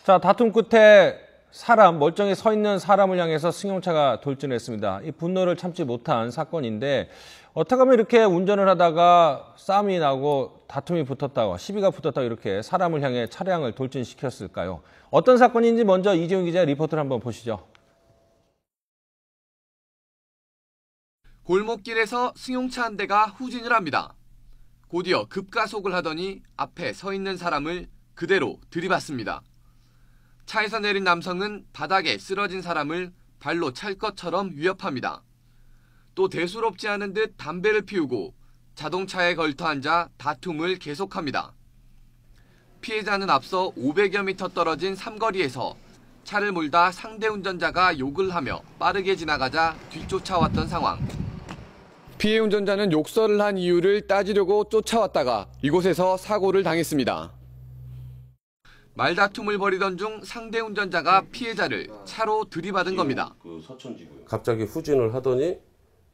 자, 다툼 끝에 멀쩡히 서 있는 사람을 향해서 승용차가 돌진했습니다. 이 분노를 참지 못한 사건인데 어떻게 하면 이렇게 운전을 하다가 싸움이 나고 다툼이 붙었다고 시비가 붙었다고 이렇게 사람을 향해 차량을 돌진시켰을까요? 어떤 사건인지 먼저 이재훈 기자의 리포트를 한번 보시죠. 골목길에서 승용차 한 대가 후진을 합니다. 곧이어 급가속을 하더니 앞에 서 있는 사람을 그대로 들이받습니다. 차에서 내린 남성은 바닥에 쓰러진 사람을 발로 찰 것처럼 위협합니다. 또 대수롭지 않은 듯 담배를 피우고 자동차에 걸터 앉아 다툼을 계속합니다. 피해자는 앞서 500여 미터 떨어진 삼거리에서 차를 몰다 상대 운전자가 욕을 하며 빠르게 지나가자 뒤쫓아왔던 상황. 피해 운전자는 욕설을 한 이유를 따지려고 쫓아왔다가 이곳에서 사고를 당했습니다. 말다툼을 벌이던 중 상대 운전자가 피해자를 차로 들이받은 겁니다. 갑자기 후진을 하더니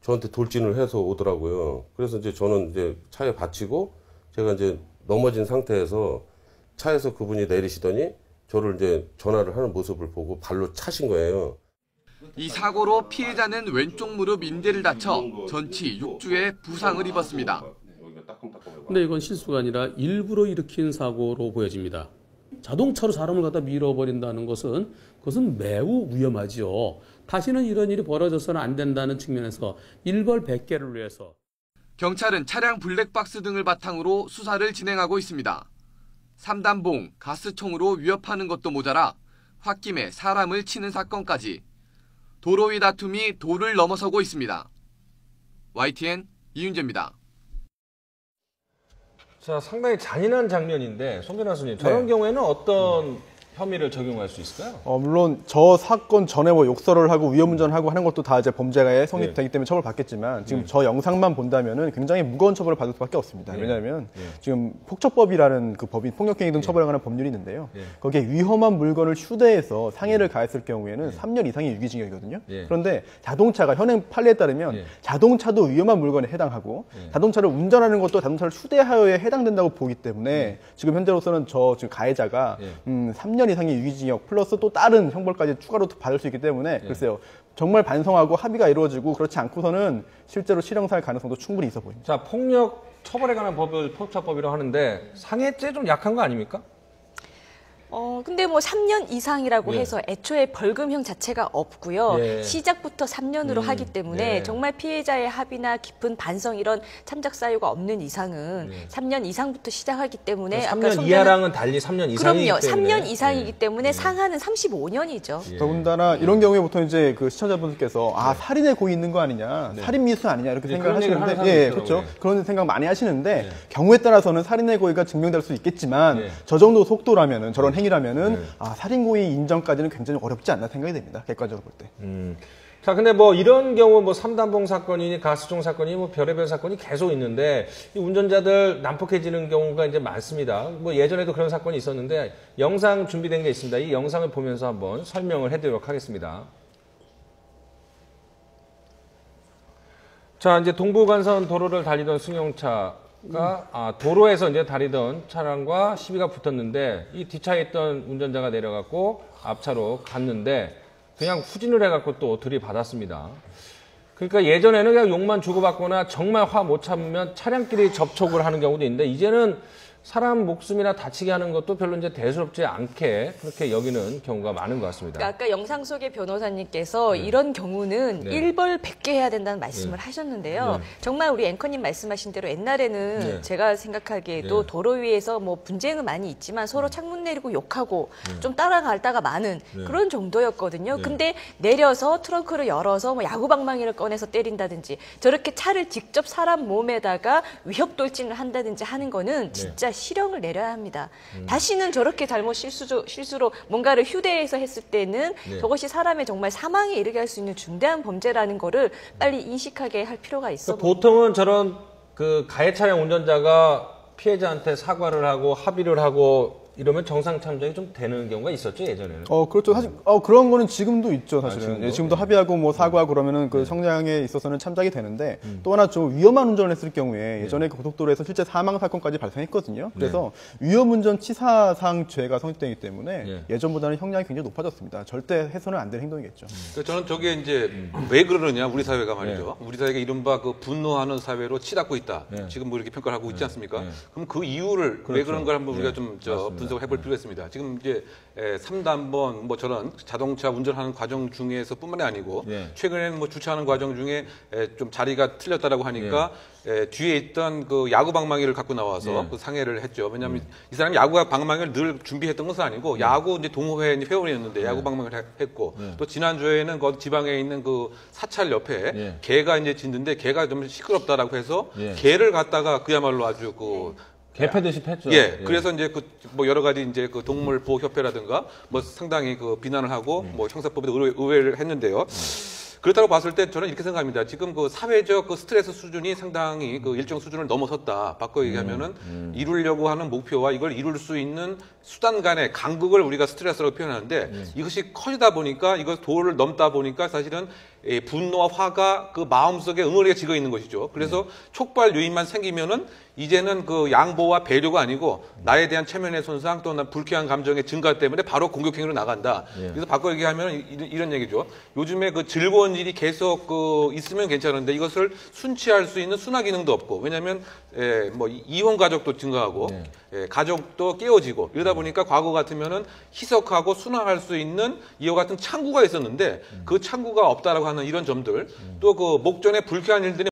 저한테 돌진을 해서 오더라고요. 그래서 이제 저는 이제 차에 받치고 제가 이제 넘어진 상태에서 차에서 그분이 내리시더니 저를 이제 전화를 하는 모습을 보고 발로 차신 거예요. 이 사고로 피해자는 왼쪽 무릎 인대를 다쳐 전치 6주의 부상을 입었습니다. 근데 이건 실수가 아니라 일부러 일으킨 사고로 보여집니다. 자동차로 사람을 갖다 밀어버린다는 것은 그것은 매우 위험하지요. 다시는 이런 일이 벌어져서는 안 된다는 측면에서 일벌백계를 위해서 경찰은 차량 블랙박스 등을 바탕으로 수사를 진행하고 있습니다. 3단봉, 가스총으로 위협하는 것도 모자라 홧김에 사람을 치는 사건까지 도로 위 다툼이 도를 넘어서고 있습니다. YTN 이윤재입니다. 자, 상당히 잔인한 장면인데 송 변호사님, 저런 경우에는 어떤 혐의를 적용할 수 있을까요? 물론 저 사건 전에 뭐 욕설을 하고 위험운전하고 하는 것도 다 이제 범죄가 성립되기 때문에 처벌받겠지만 지금 저 영상만 본다면은 굉장히 무거운 처벌을 받을 수밖에 없습니다. 왜냐하면 지금 폭처법이라는 그 법이 폭력행위 등 처벌에 관한 법률이 있는데요. 거기에 위험한 물건을 휴대해서 상해를 가했을 경우에는 3년 이상의 유기징역이거든요. 그런데 자동차가 현행 판례에 따르면 자동차도 위험한 물건에 해당하고 자동차를 운전하는 것도 자동차를 휴대하여에 해당된다고 보기 때문에 지금 현재로서는 지금 가해자가 3년 이상의 유기징역 플러스 또 다른 형벌까지 추가로 받을 수 있기 때문에 글쎄요. 정말 반성하고 합의가 이루어지고 그렇지 않고서는 실제로 실형살 가능성도 충분히 있어 보입니다. 자, 폭력 처벌에 관한 법을 폭처법이라고 하는데 상해죄 좀 약한 거 아닙니까? 근데 뭐 3년 이상이라고 해서 애초에 벌금형 자체가 없고요. 시작부터 3년으로 하기 때문에 정말 피해자의 합의나 깊은 반성 이런 참작 사유가 없는 이상은 3년 이상부터 시작하기 때문에 3년 이하랑은 달리 3년 이상이기 그럼요. 때문에 3년 이상이기 때문에 상한은 35년이죠. 더군다나 이런 경우에 보통 이제 그 시청자분들께서 살인의 고의 있는 거 아니냐, 살인 미수 아니냐 이렇게 생각하시는데, 그렇죠. 그런 생각 많이 하시는데 경우에 따라서는 살인의 고의가 증명될 수 있겠지만 저 정도 속도라면은 저런 행위라면은 살인고의 인정까지는 굉장히 어렵지 않나 생각이 됩니다. 객관적으로 볼 때. 자, 근데 뭐 이런 경우 뭐 3단봉 사건이니 가스총 사건이 뭐 별의별 사건이 계속 있는데 이 운전자들 난폭해지는 경우가 이제 많습니다. 뭐 예전에도 그런 사건이 있었는데 영상 준비된 게 있습니다. 이 영상을 보면서 한번 설명을 해드리도록 하겠습니다. 자, 이제 동부간선 도로를 달리던 승용차 도로에서 이제 달리던 차량과 시비가 붙었는데 이 뒷차에 있던 운전자가 내려갖고 앞차로 갔는데 그냥 후진을 해갖고 또 들이받았습니다. 그러니까 예전에는 그냥 욕만 주고받거나 정말 화 못 참으면 차량끼리 접촉을 하는 경우도 있는데 이제는 사람 목숨이나 다치게 하는 것도 별로 이제 대수롭지 않게 그렇게 여기는 경우가 많은 것 같습니다. 그러니까 아까 영상 속의 변호사님께서 이런 경우는 일벌백계해야 된다는 말씀을 하셨는데요. 정말 우리 앵커님 말씀하신 대로 옛날에는 제가 생각하기에도 도로 위에서 뭐 분쟁은 많이 있지만 서로 창문 내리고 욕하고 좀 따라가다가 많은 그런 정도였거든요. 근데 내려서 트렁크를 열어서 뭐 야구방망이를 꺼내서 때린다든지 저렇게 차를 직접 사람 몸에다가 위협 돌진을 한다든지 하는 거는 진짜 실형을 내려야 합니다. 다시는 저렇게 잘못 실수로 뭔가를 휴대해서 했을 때는 저것이 사람의 정말 사망에 이르게 할 수 있는 중대한 범죄라는 거를 빨리 인식하게 할 필요가 있어. 그러니까 보통은 저런 그 가해 차량 운전자가 피해자한테 사과를 하고 합의를 하고 이러면 정상 참작이 좀 되는 경우가 있었죠, 예전에는. 그렇죠. 사실 그런 거는 지금도 있죠, 사실은. 지금도? 예, 지금도 합의하고 뭐 사과하고 그러면은 그 성장에 있어서는 참작이 되는데 또 하나 좀 위험한 운전을 했을 경우에 예전에 그 고속도로에서 실제 사망 사건까지 발생했거든요. 그래서 위험운전 치사상 죄가 성립되기 때문에 예전보다는 형량이 굉장히 높아졌습니다. 절대 해서는 안 될 행동이겠죠. 그러니까 저는 저게 이제 왜 그러느냐, 우리 사회가 말이죠. 우리 사회가 이른바 그 분노하는 사회로 치닫고 있다. 지금 뭐 이렇게 평가를 하고 있지 않습니까? 그럼 그 이유를 왜 그런 걸 한번 우리가 좀 분석을 해볼 필요가 있습니다. 지금 이제 3단번 뭐 저런 자동차 운전하는 과정 중에서 뿐만이 아니고 최근에는 뭐 주차하는 과정 중에 좀 자리가 틀렸다라고 하니까 뒤에 있던 그 야구 방망이를 갖고 나와서 그 상해를 했죠. 왜냐하면 이 사람이 야구 방망이를 늘 준비했던 것은 아니고 야구 이제 동호회 회원이었는데 야구 방망이를 했고 또 지난주에는 그 지방에 있는 그 사찰 옆에 개가 이제 짖는데 개가 좀 시끄럽다라고 해서 개를 갖다가 그야말로 아주 그 개패듯이 팼죠. 그래서 이제 그 뭐 여러 가지 이제 그 동물 보호 협회라든가 뭐 상당히 그 비난을 하고 뭐 형사법에도 의뢰를 했는데요. 그렇다고 봤을 때 저는 이렇게 생각합니다. 지금 그 사회적 그 스트레스 수준이 상당히 그 일정 수준을 넘어섰다. 바꿔 얘기하면은 이루려고 하는 목표와 이걸 이룰 수 있는 수단 간의 간극을 우리가 스트레스라고 표현하는데 이것이 커지다 보니까 이것 도를 넘다 보니까 사실은 분노와 화가 그 마음속에 응어리가 지고 있는 것이죠. 그래서 촉발 요인만 생기면은 이제는 그 양보와 배려가 아니고 나에 대한 체면의 손상 또는 불쾌한 감정의 증가 때문에 바로 공격행위로 나간다. 그래서 바꿔 얘기하면 이런 얘기죠. 요즘에 그 즐거운 일이 계속 그 있으면 괜찮은데 이것을 순치할 수 있는 순화 기능도 없고 왜냐하면 뭐 이혼 가족도 증가하고 가족도 깨어지고 이러다 보니까 과거 같으면은 희석하고 순화할 수 있는 이와 같은 창구가 있었는데 그 창구가 없다라고 하는 이런 점들 또 그 목전에 불쾌한 일들이